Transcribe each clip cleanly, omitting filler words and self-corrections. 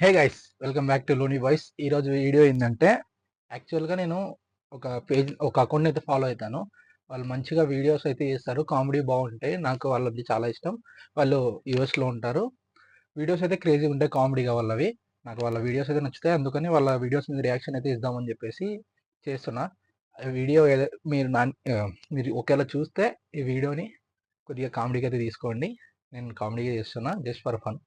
Hey guys, welcome back to Loni voice. ఈరోజు video ఏంటంటే, యాక్చువల్గా నేను ఒక అకౌంట్ అయితే ఫాలో అవుతాను. వాళ్ళు మంచిగా వీడియోస్ అయితే చేస్తారు, కామెడీ బాగుంటాయి. నాకు వాళ్ళది చాలా ఇష్టం. వాళ్ళు యూఎస్లో ఉంటారు. వీడియోస్ అయితే క్రేజీ ఉంటాయి, కామెడీగా వాళ్ళవి. నాకు వాళ్ళ వీడియోస్ అయితే నచ్చుతాయి, అందుకని వాళ్ళ వీడియోస్ మీద రియాక్షన్ అయితే ఇద్దామని చెప్పేసి చేస్తున్నా. వీడియో మీరు ఒకవేళ చూస్తే ఈ వీడియోని కొద్దిగా కామెడీగా అయితే తీసుకోండి. నేను కామెడీగా చేస్తున్నా, జస్ట్ ఫర్ ఫన్.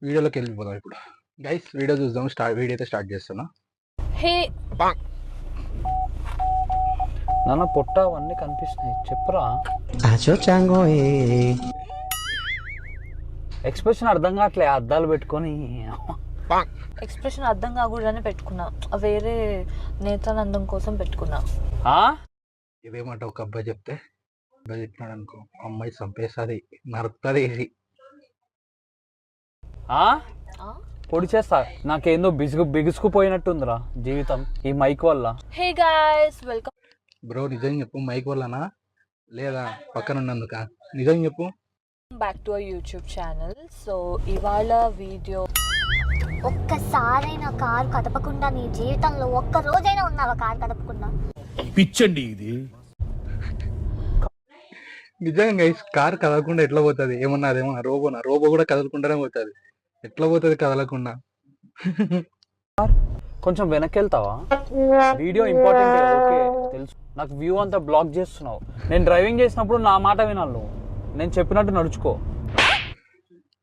వీడియోలోకి వెళ్ళిపోదాం ఇప్పుడు. గైస్, వీడియో చూద్దాం. వీడియో అయితే స్టార్ట్ చేస్తున్నా. హే నాన్న పొట్ట అవన్నీ కనిపిస్తున్నాయి, చెప్పురా. ఎక్స్ప్రెషన్ అర్థం కావట్లే, అద్దాలు పెట్టుకొని. ఎక్స్ప్రెషన్ అర్థం కాకూడదని పెట్టుకున్నా, వేరే నేత్రానందం కోసం పెట్టుకున్నా. ఇదేమాట ఒక అబ్బాయి చెప్తే, అబ్బాయి చెప్పినాడు అనుకో, అమ్మాయి చంపేస్తుంది, నరుకుతుంది వేసి. పొడి చేస్తా. నాకేందో బిగుసుకుపోయినట్టుందిరా జీవితం ఈ మైక్ వల్ల. హే గైస్, వెల్కమ్ బ్రో, నిజం చెప్పు, మైక్ వల్లనా లేదా పక్కన ఉన్నందుక? నిజం చెప్పు. Back to our YouTube channel. So ఇవాళ వీడియో, ఒక్కసారైనా కారు కదపకుండా నీ జీవితంలో ఒక్క రోజైనా ఉన్నావా కారు కదపకుండా? పిచ్చండి ఇది. నిజంగా గైస్, కార్ కదలకుండా ఎట్లా పోతుంది? ఏమన్నా అదేమన్నా రోబోనా? రోబో కూడా కదలకుండానే పోతుంది. ఎట్లా పోతుంది కదలకుండా? కొంచెం వెనక్కి వెళ్తావా? వీడియో ఇంపార్టెంట్, ఓకే తెలుసు. నాకు వ్యూ అంతా బ్లాక్ చేస్తున్నావు. నేను డ్రైవింగ్ చేసినప్పుడు నా మాట వినాలి, నేను చెప్పినట్టు నడుచుకో.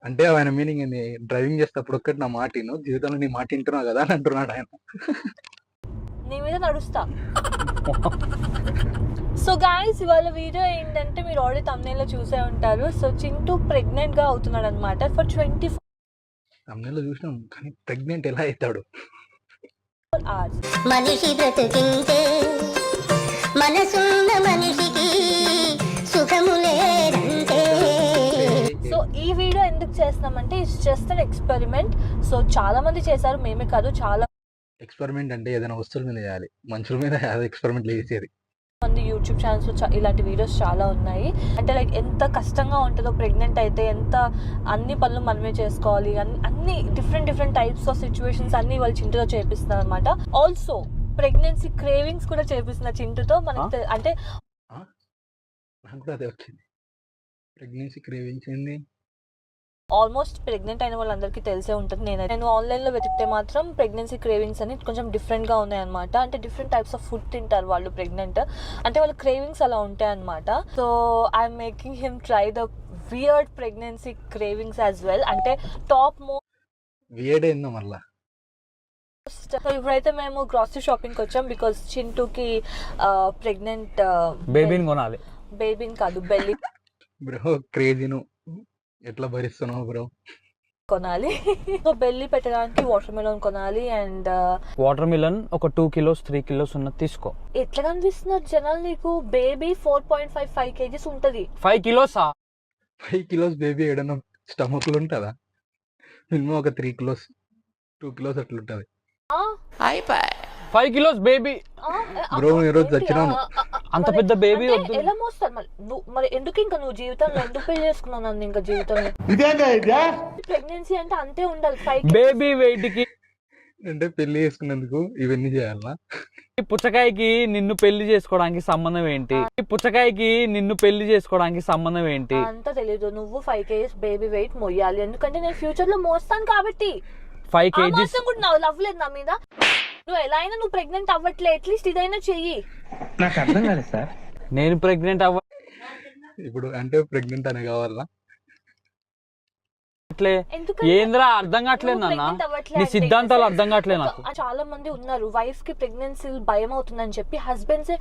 అంటే ఆయన మీనింగ్ ఏంది? డ్రైవింగ్ చేసేటప్పుడు ఒక్కటి నా మాట విను, జీవితంలో నీ మాట వింటున్నావు కదా అని అంటున్నాడు ఆయన. నీ మీద నడుస్తా. సో గైస్, ఇవాళ వీడియో ఏంటంటే, మీరు ఆల్రెడీ తమ్నైల్లో చూసే ఉంటారు. సో చింటూ ప్రెగ్నెంట్ గా అవుతున్నాడు అనమాట. ఫర్ 24 తమిళలో చూసినాం, కానీ ప్రెగ్నెంట్ ఎలా అవుతాడు? hours. మనిషి బ్రతుకింటే మనసున్న మనిషికి సుఖము లేదంటే. సో ఈ వీడియో ఎందుకు చేస్తున్నామంటే, it's just an experiment. So చాలా మంది చేశారు, మేమే కాదు, చాలా ఎక్స్పెరిమెంట్ అంటే ఏదైనా వస్తువుల మీద చేయాలి, మనుషుల మీద ఎక్స్పెరిమెంట్ చేసేది. మంది యూట్యూబ్ ఛానల్స్ లో ఇలాంటి వీడియోస్ చాలా ఉన్నాయి. అంటే లైక్ ఎంత కష్టంగా ఉంటుందో ప్రెగ్నెంట్ అయితే, ఎంత అన్ని పనులు మనమే చేసుకోవాలి, అన్ని డిఫరెంట్ టైప్స్ ఆఫ్ సిచ్యువేషన్స్ అన్ని వాళ్ళు చింటూతో చేపిస్తున్నారు అనమాట. ఆల్సో ప్రెగ్నెన్సీ క్రేవింగ్స్ కూడా చేపిస్తున్నారు చింటూతో. మనకి అంటే నాకు కూడా అదే వచ్చింది, ప్రెగ్నెన్సీ క్రేవింగ్స్ ఏంది. ఆల్మోస్ట్ ప్రెగ్నెంట్ అయిన వాళ్ళందరికీ తెలిసే ఉంటుంది. నేను ఆన్లైన్లో వెతికితే మాత్రం ప్రెగ్నెన్సీ క్రేవింగ్స్ అని కొంచెం డిఫరెంట్గా ఉన్నాయన్నమాట. అంటే డిఫరెంట్ టైప్స్ ఆఫ్ ఫుడ్ తింటారు వాళ్ళు ప్రెగ్నెంట్, అంటే వాళ్ళ క్రేవింగ్స్ అలా ఉంటాయి అనమాట. So I'm making him try the weird pregnancy cravings as well. అంటే టాప్ వియర్డ్ ఏందో మళ్ళా. ఇప్పుడైతే మేము గ్రాసరీ షాపింగ్కి వచ్చాం, బికాస్ చింటూకి ప్రెగ్నెంట్ బేబీని కొనాలి. బేబీని కాదు, బెల్లి బ్రో క్రేజీను ఎట్లా భరిస్తున్నావు బ్రో? కొనాలి. సో బెల్లి పెట్టడానికి వాటర్ మెలన్ కొనాలి. అండ్ వాటర్ మిలన్ ఒక 2 kilos 3 kilos ఉన్నది తీసుకో. ఎట్లా కనిపిస్తున్నారు జనాలు నీకు? బేబీ 4.5 kgs ఉంటది. 5 kilos 5 kilos బేబీ ఏడన్నా స్టమక్ లో ఉంటుందా? మినిమం ఒక 3 kilos 2 kilos అట్లా ఉంటుంది. 5 kilos బేబీ బ్రో, ఈ రోజు వచ్చినాను. అంత పెద్ద బేబీ వద్దు. ఎలా మోస్తారు మరి ఎందుకు ఇంకా నువ్వు జీవితంలో ఎందుకు పెళ్లి చేసుకున్నావు నన్ను? ఇంకా జీవితంలో ప్రెగ్నెన్సీ అంటే అంతే ఉండాలి. 5 బేబీ వెయిట్ కి అంటే పెళ్లి చేసుకున్నందుకు ఇవన్నీ చేయాలా? పుచ్చకాయకి నిన్ను పెళ్లి చేసుకోవడానికి సంబంధం ఏంటి? పుచ్చకాయకి నిన్ను పెళ్లి చేసుకోవడానికి సంబంధం ఏంటి? అంతా తెలీదు. నువ్వు 5 kgs బేబీ వెయిట్ మోయాలి, ఎందుకంటే నేను ఫ్యూచర్ లో మోస్తాను కాబట్టి. 5 kgs కూడా నాకు లవ్ లేదు నా మీద. నువ్వు ఎలా అయినా నువ్వు ప్రెగ్నెంట్ అవ్వట్లే, అట్లీస్ట్ ఇదైనా చెయ్యి. నాకు అర్థం కాలేదు సార్. నేను ప్రెగ్నెంట్ ఇప్పుడు అంటే ప్రెగ్నెంట్ అనే కావాలా? ఏంద్రా అర్థం కావట్లేదు నాన్న, నీ సిద్ధాంతాలు అర్థం కావట్లేదు నాకు. చాలా మంది ఉన్నారు, వైఫ్ కి ప్రెగ్నెన్సీ భయం అవుతుందని చెప్పి హస్బెండ్స్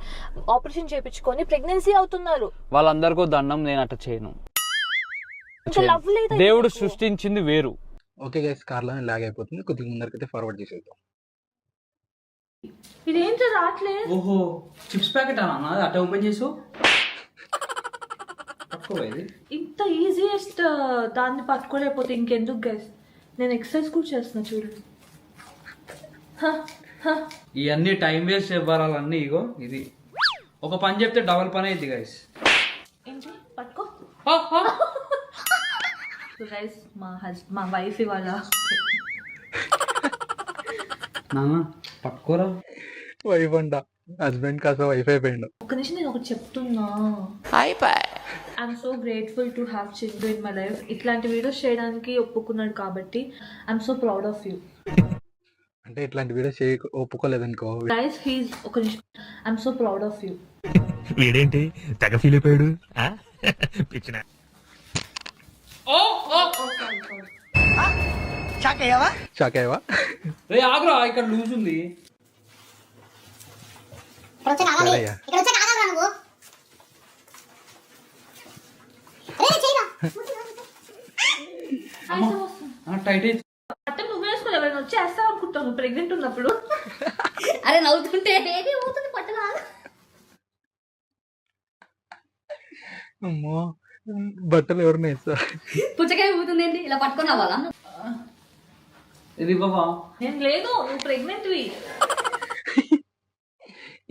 ఆపరేషన్ చేయించుకొని ప్రెగ్నెన్సీ అవుతున్నారు. వాళ్ళందరికీ దండం, నేను అట్లా చేయను. లవ్ లేదు. దేవుడు సృష్టించింది వేరు. ఓకే గైస్, కార్లో లాగ్ అయిపోతుంది, కొద్దిగా ముందరికైతే ఫార్వర్డ్ చేసేద్దాం. ఇదేంటో రావట్లేదు. ఓహో, చిప్స్ ప్యాకెట్ అన్న, అట్లా ఓపెన్ చేసు. ఇంత ఈజియెస్ట్ దాన్ని పట్టుకోలేకపోతే ఇంకెందుకు గైస్? నేను ఎక్సర్సైజ్ కూడా చేస్తున్నా చూడండి. ఇవన్నీ టైం వేస్ట్ ఇవ్వాలన్నీ. ఇగో ఇది ఒక పని చెప్తే డబల్ పని అయింది గైస్. ఏంటి పట్టుకో. సో గైస్ మా వైఫ్ ఇవాళ నాన్న పట్టుకోరా. వైఫ్ అంట, హస్బెండ్ కాస్త వైఫ్ అయిపోయిండు. ఒక నిమిషం నేను ఒకటి చెప్తున్నా. I'm so grateful to have Chintu in my life. ఇట్లాంటి వీడియోస్ చేయడానికి ఒప్పుకున్నాడు కాబట్టి I'm so proud of you. అంటే ఇట్లాంటి వీడియో ఒప్పుకోలేదనుకో. గైస్ హీస్ ఒక నిమిషం, I'm so proud of you. వీడేంటి తెగ ఫీల్ అయిపోయాడు పిచ్చిన. షాక్ అయ్యావా? రే ఆగ్రా, ఇక్కడ లూజ్ ఉంది. సరేయ్యా. టైట్ అయితే అంటే నువ్వు వేసుకోవాలి, ఎవరైనా వచ్చి వేస్తావు అనుకుంటావు నువ్వు ప్రెగ్నెంట్ ఉన్నప్పుడు. అరే నవ్వుతుంటే బేబీ ఊతుంది పట్టగా. అమ్మో, బట్టలు ఎవరిని వేస్తా? పుచ్చకాయ ఊతుంది ఏంటి ఇలా పట్టుకొని అవ్వాలా? ఇది బాబా. నేను లేదు, నువ్వు ప్రెగ్నెంట్వి.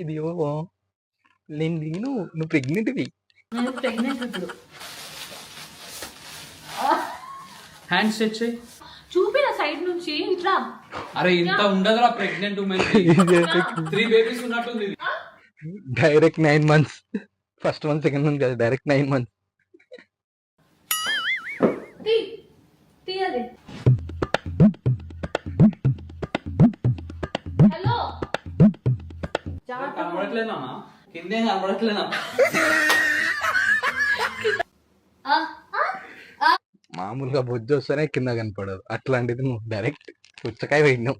ఇది ఇవ్వవో? నేను నువ్వు ప్రెగ్నెంట్వి. నేను ప్రెగ్నెంట్ ఇప్పుడు. హ్యాండ్ స్ట్రెచ్ చేయి. చూపిన సైడ్ నుంచి ఇట్లా. అరే ఇంత ఉండదురా ప్రెగ్నెంట్ ఉమెన్. 3 బేబీస్ ఉన్నట్టుంది ఇది. Direct 9 months. First month second month కాదు, డైరెక్ట్ 9 months. తీయాలి. హలో కనబడట్లేనా? కిందే కనబడట్లేనా? మామూలుగా బొజ్జు వస్తేనే కింద కనపడదు, అట్లాంటిది నువ్వు డైరెక్ట్ పుచ్చకాయ వేయినావు.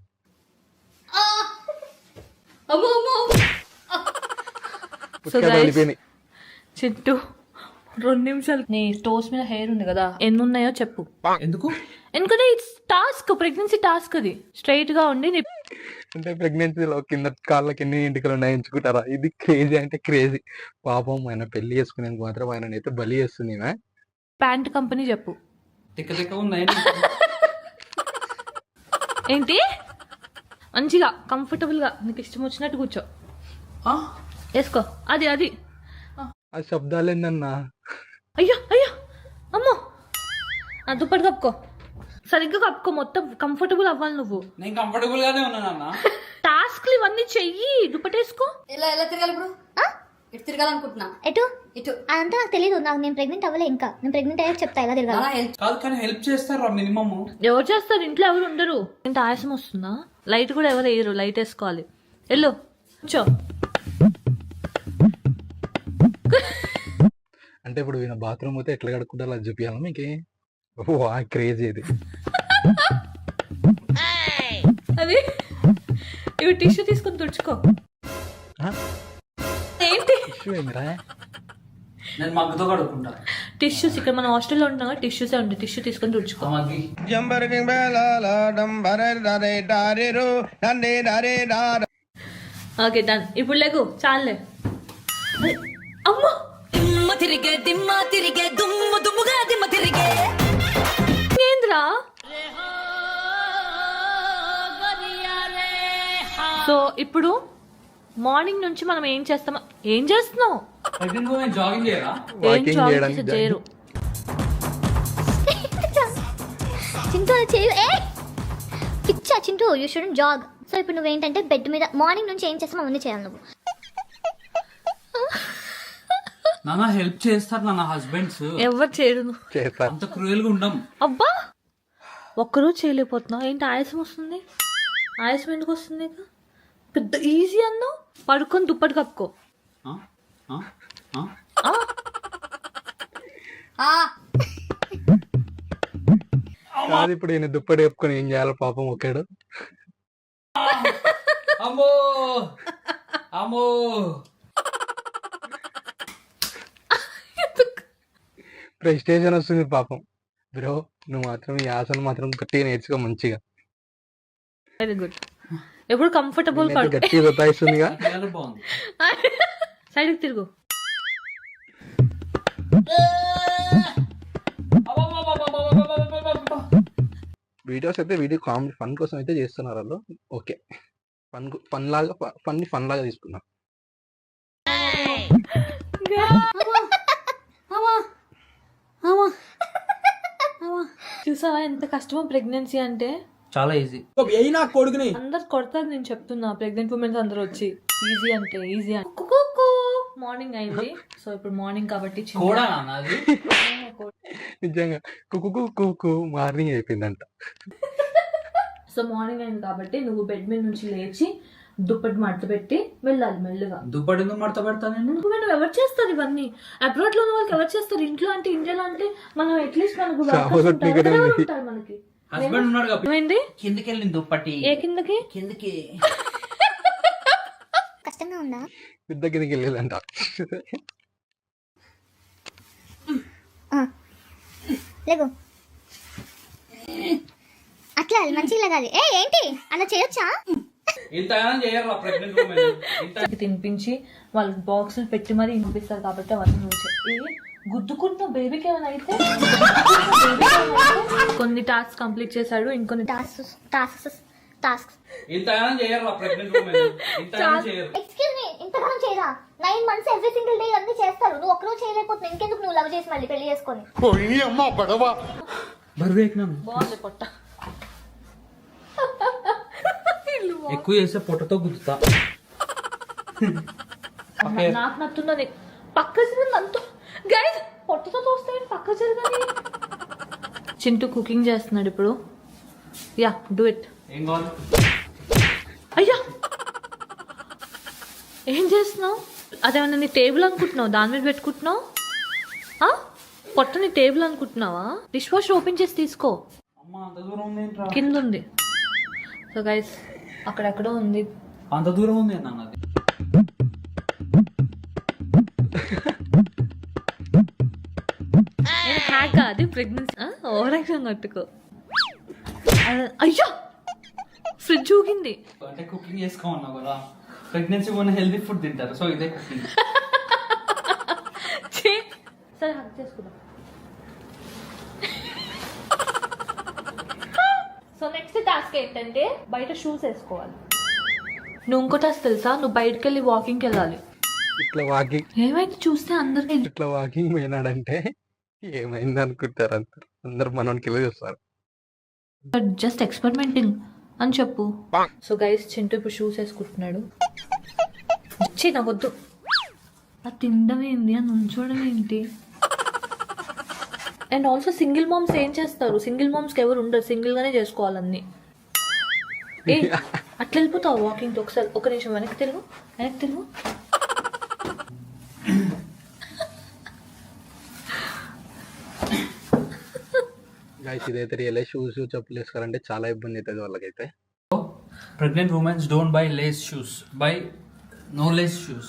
పుచ్చకాయ వెళ్ళిపోయినాయి. చింటూ 2 నిమిషాలు. నీ టోస్ మీద హెయిర్ ఉంది కదా, ఎన్ని ఉన్నాయో చెప్పు. ఎందుకు? ఎందుకంటే ఇట్స్ టాస్క్, ప్రెగ్నెన్సీ టాస్క్. అది స్ట్రైట్ గా ఉండి అంటే ప్రెగ్నెన్సీలో కింద కాళ్ళకి ఎన్ని ఎంటికలు ఉన్నాయి ఎంచుకుంటారా? ఇది క్రేజీ అంటే క్రేజీ. పాపం ఆయన పెళ్లి చేసుకునేందుకు మాత్రం ఆయన అయితే బలి చేస్తుంది. ప్యాంట్ కంపెనీ చెప్పు. తిక్క ఉన్నాయి. ఏంటి? మంచిగా కంఫర్టబుల్ గా నీకు ఇష్టం వచ్చినట్టు కూర్చో, వేసుకో. అది అది ఆ శబ్దాలు ఏందన్నా? అయ్యో అయ్యో అమ్మో. దుప్పటి కప్పుకో, సరిగ్గా కప్పుకో, మొత్తం కంఫర్టబుల్ అవ్వాలి నువ్వు. నేను కంఫర్టబుల్ గానే ఉన్నానన్నా. టాస్క్లు ఇవన్నీ చెయ్యి, దుప్పటేసుకో. ఎలా తిరగాలి ఇప్పుడు? ఇటు తిరగాలనుకుంటున్నా. ఎటు ఇటు అదంతా నాకు తెలియదు. నేను ప్రెగ్నెంట్ అవ్వలే ఇంకా. నేను ప్రెగ్నెంట్ అయ్యాక చెప్తా ఎలా తిరగాలి. కాదు కానీ హెల్ప్ చేస్తారా మినిమమ్? ఎవరు చేస్తారు? ఇంట్లో ఎవరు ఉండరు. ఇంత ఆయాసం వస్తుందా? లైట్ కూడా ఎవరు వేయరు, లైట్ వేసుకోవాలి. వెళ్ళు కూర్చో. అంటే ఇప్పుడు ఈయన బాత్రూమ్ అయితే ఎట్లా కడుక్కుంటారో అది చూపించాలి మీకు. క్రేజీ ఇది. అది ఇవి టిష్యూ తీసుకొని తుడుచుకో. ఏంటి నేను మగ్గుతో కడుక్కుంటా. టిష్యూస్ ఇక్కడ మన హాస్టల్లో ఉంటున్నా, టిష్యూసే ఉంటాయి. టిష్యూ తీసుకొని తుడుచుకో. Okay done. ఇప్పుడు లేకు, చాలే. అమ్మో, ఏంద్రా? సో ఇప్పుడు మార్నింగ్ నుంచి మనం ఏం చేస్తాం? ఏం చేస్తున్నావు? జాగింగ్ చేయరా? ఏం జాగింగ్ చేయరు. చింటూ పిచ్చా Chintu, you shouldn't jog. So ఇప్పుడు నువ్వేంటంటే బెడ్ మీద మార్నింగ్ నుంచి ఏం చేస్తామో అవన్నీ చేయాలి నువ్వు. నాన్న హెల్ప్ చేస్తారు నా హస్బెండ్స్. ఎవరు చేయరు. అంత క్రూయల్ గా ఉండం. అబ్బా, ఒక్కరోజు చేయలేకపోతున్నావు ఏంటి? ఆయాసం వస్తుంది. ఆయాసం ఎందుకు వస్తుంది? పెద్ద ఈజీ అన్నావు. పడుకొని దుప్పటి కప్పుకో. కాదు, ఇప్పుడు ఈయన దుప్పటి కప్పుకొని ఏం చేయాలి పాపం ఒక్కడు? అమ్మో అమ్మో, ప్రెస్టేషన్ వస్తుంది పాపం. బ్రో నువ్వు మాత్రం ఈ ఆసన మాత్రం గట్టిగా నేర్చుకో మంచిగా. Very good. ఎప్పుడు కంఫర్టబుల్ గట్టిగా బతాయిస్తుందిగా. బాగుంది. సైడ్కి తిరుగు. వీడియోస్ అయితే వీడియో కామెడీ ఫన్ కోసం అయితే చేస్తున్నారు వాళ్ళు. ఓకే, ఫన్ లాగా తీసుకున్నాం. చూసావా ఎంత కష్టమో ప్రెగ్నెన్సీ అంటే. చాలా ఈజీ. అందరు కొడతారు నేను చెప్తున్నా, ప్రెగ్నెంట్ ఉమెన్స్ అందరూ వచ్చి ఈజీ అంటే ఈజీ అంటే. మార్నింగ్ అయింది, సో ఇప్పుడు మార్నింగ్ కాబట్టి కూడా నాది నిజంగా కుకు మార్నింగ్ అయిపోయిందంట. సో మార్నింగ్ అయింది కాబట్టి నువ్వు బెడ్ మీద నుంచి లేచి దుప్పటి మడత పెట్టి వెళ్ళాలి మెల్లుగా. దుప్పటి ఎందుకు మడత పెడతా నేను? నువ్వు ఎవరు చేస్తారు ఇవన్నీ? అబ్రాడ్ లో ఉన్న వాళ్ళకి ఎవరు చేస్తారు? ఇంట్లో అంటే ఇండియాలో అంటే మనం అట్లీస్ట్ మనకు workers ఉంటారు మనకి. హస్బెండ్ ఉన్నాడు కాబట్టి. ఏమైంది? కిందకి వెళ్ళింది దుప్పటి. ఏ కిందకి? కిందకి. కష్టంగా ఉందా? పెద్ద కిందకి వెళ్ళేదంట. లేగు అట్లా మంచిగా లగాలి. ఏంటి అలా చేయొచ్చా? తినిపించి వాళ్ళ బాక్సులు పెట్టి మరీ పంపిస్తారు కాబట్టి అవన్నీ నువ్వు చెప్పి గుద్దుకుంటున్న బేబీకి ఏమైనా అయితే కొన్ని టాస్క్ కంప్లీట్ చేశాడు, ఇంకొన్ని టాస్క్ ఎక్స్క్యూజ్ మీ, ఇంతకాలం చేయరా? 9 months ఎవ్రీ సింగిల్ డే అన్ని చేస్తారు. నువ్వు ఒక్కరోజు చేయలేకపోతే ఇంకెందుకు నువ్వు లవ్ చేసి మళ్ళీ పెళ్లి చేసుకొని? బాగుంది పొట్ట. ఎక్కువ చేసే పొట్టతో గుద్దుతా. నాకు నచ్చుందని పక్క అంత గైస్ పొట్టతో తోస్తాయి పక్క జరగని. చింటూ కుకింగ్ చేస్తున్నాడు ఇప్పుడు. Yeah do it. ఏం కావాలి? అయ్యా ఏం చేస్తున్నావు? అదేమన్నా నీ టేబుల్ అనుకుంటున్నావు? దాని మీద పెట్టుకుంటున్నావు? పొట్టని టేబుల్ అనుకుంటున్నావా? డిష్ వాష్ ఓపెన్ చేసి తీసుకో. అమ్మా అంత దూరం ఉంది ఏంట్రా? కింద ఉంది. సో గైస్ అక్కడెక్కడో ఉంది. అంత దూరం ఉంది అన్నది. హ్యాక్ అది ప్రెగ్నెన్సీ. ఓవర్ యాక్షన్ కట్టుకో. అయ్యో ఫ్రిడ్జ్ ఊగింది. అంటే కుకింగ్ చేసుకోమన్నావు కదా, ప్రెగ్నెన్సీ ఉన్న హెల్దీ ఫుడ్ తింటారు, సో ఇదే కుకింగ్. సరే హక్ చేసుకుందాం. సో నెక్స్ట్ టాస్క్ ఏంటంటే బయట షూస్ వేసుకోవాలి. నువ్వు ఇంకో టాస్క్ తెలుసా? నువ్వు బయటకు వెళ్ళి వాకింగ్కి వెళ్ళాలి. ఇట్లా వాకింగ్ ఏమైతే చూస్తే అందరికి ఇట్లా వాకింగ్ పోయినాడంటే ఏమైంది అనుకుంటారు అందరు మనకి వెళ్ళి చూస్తారు. జస్ట్ ఎక్స్పెరిమెంటింగ్ అని చెప్పు. సో గైస్ చింటూ ఇప్పుడు షూస్ వేసుకుంటున్నాడు. వచ్చి నాకు వద్దు. అది తినడం ఏంటి, అని ఉంచడం ఏంటి? అండ్ ఆల్సో సింగిల్ మామ్స్ ఏం చేస్తారు? సింగిల్ మామ్స్కి ఎవరు ఉండరు, సింగిల్ గానే చేసుకోవాలన్నీ. ఏ అట్లా వెళ్ళిపోతావు వాకింగ్? ఒకసారి ఒక నిమిషం వెనక్కి తిరుగు. గైస్ ఇదైతే రియల్ షూస్ చెప్పులు వేసుకోవాలంటే చాలా ఇబ్బంది అవుతుంది వాళ్ళకైతే. Pregnant women don't buy lace shoes. Buy no lace shoes.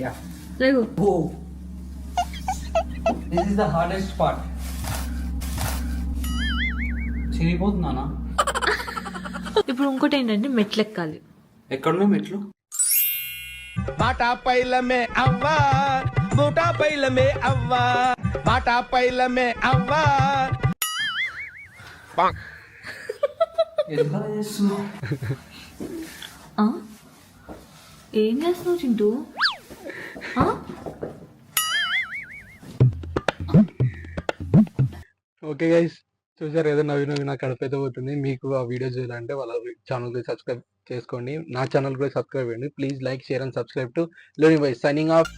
Yeah. లేవు. Oh. This is the hardest part. చిరిగిపోతున్నానా? ఇప్పుడు ఇంకోటి ఏంటంటే మెట్లు ఎక్కాలి. ఎక్కడున్నాయి మెట్లు? బాటా పైలమే అవ్వా, బూటా పైలమే అవ్వా, బాటా పైలమే అవ్వా. ఎందుకలా చేస్తున్నావు? ఏం చేస్తున్నావు చింటూ? ఓకే గైస్ చూసారు ఏదో నవ్వి నాకు కడుపైతే పోతుంది. మీకు ఆ వీడియో చేయాలంటే వాళ్ళ ఛానల్ కూడా సబ్స్క్రైబ్ చేసుకోండి, నా ఛానల్ కూడా సబ్స్క్రైబ్ చేయండి. Please like share and subscribe to లోని బాయ్. Signing off.